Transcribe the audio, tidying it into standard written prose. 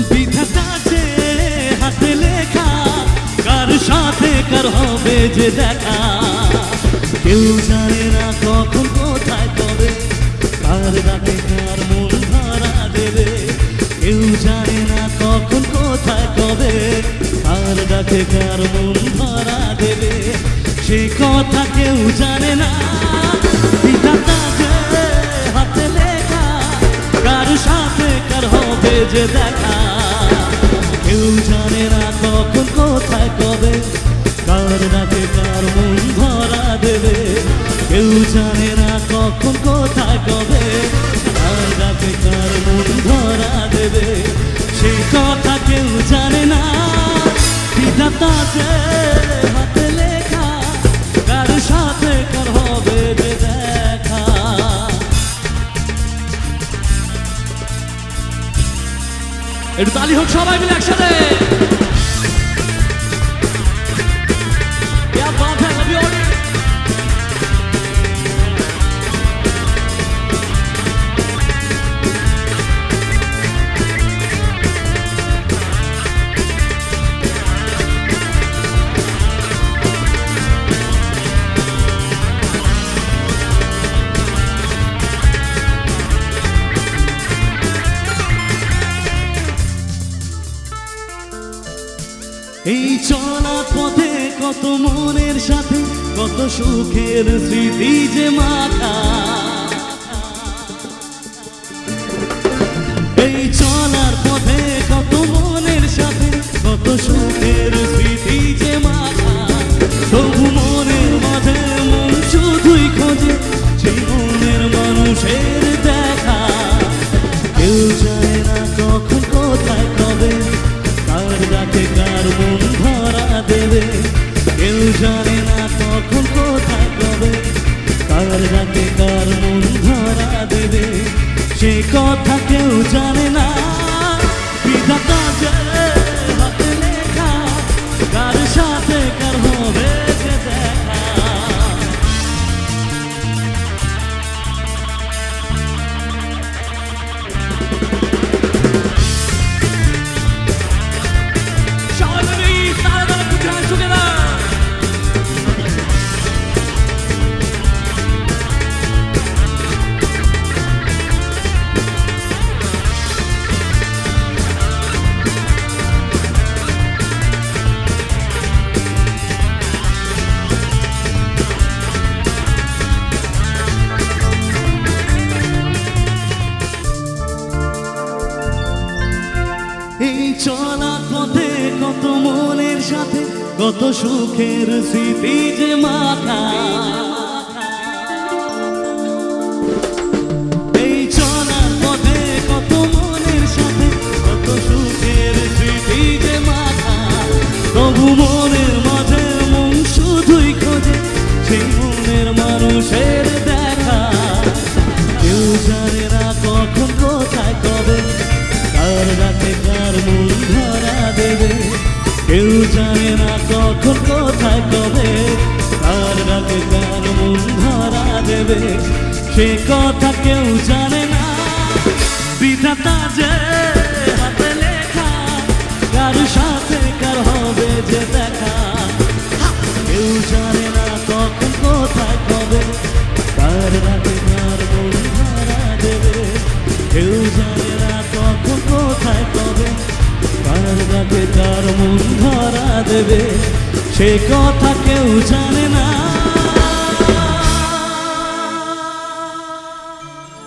বিধাতা যে হাতে লেখা, কার সাথে কার হবে যে দেখা, কেউ জানে না কখন কোথায় কবে, কার ডাকে কার মন ধরা দেবে। কেউ জানে না কখন কোথায় কবে, কার ডাকে কার মন ধরা দেবে, সে কথা কেউ জানে না। বিধাতা যে হাতে লেখা, কার সাথে কার হবে যে দেখা, কেউ জানে না কখন কোথায় কবে, কার ডাকে কার মন ধরা দেবে। কেউ জানে না কখন কোথায় কবে, কার ডাকে কার মন ধরা দেবে, সেই কথা কেউ জানে না। বিধাতা যে হাতে লেখা, কার সাথে কার হবে যে দেখা। একটু তালি হোক সবাই মিলে একসাথে। क्या बात है, लव यू ऑल। এই চলার পথে কত মনের সাথে কত সুখের স্মৃতি যে মাখা, এই চলার পথে কত মনের সাথে কত সুখের স্মৃতি যে মাখা, তবু মনের মাঝে মন শুধুই খোঁজে সেই মনের মানুষের দেখা। কেউ জানে না কখন কোথায় কবে, কার ডাকে কার মন ধরা দেবে। কেউ জানে না কখন কোথায় কবে, কার ডাকে কার মন ধরা দেবে, সে কথা কেউ জানে না। বিধাতা যে হাতে লেখা, কার সাথে কার হবে যে দেখা। এই চলার পথে কত মনের সাথে কত সুখের স্মৃতি যে মাখা, এই চলার পথে কত মনের সাথে কত সুখের স্মৃতি যে মাখা, তবু মনের মাঝে মন শুধুই খোঁজে সেই মনের মানুষের দেখা। কেউ জানে না কখন কোথায় কবে, কার ডাকে কার মন ধরা দেবে। কেউ জানে না কখন কোথায় কবে, কার ডাকে কার মন ধরা দেবে, সে কথা কেউ জানে না। বিধাতা যে হাতে লেখা, কার সাথে কার হবে যে দেখা, কেউ জানে না কখন কোথায় কবে, কার ডাকে কার মন ধরা দেবে। কেউ জানে না কখন কোথায় কবে, কার ডাকে কার মন ধরা দেবে, সে কথা কেউ জানে না।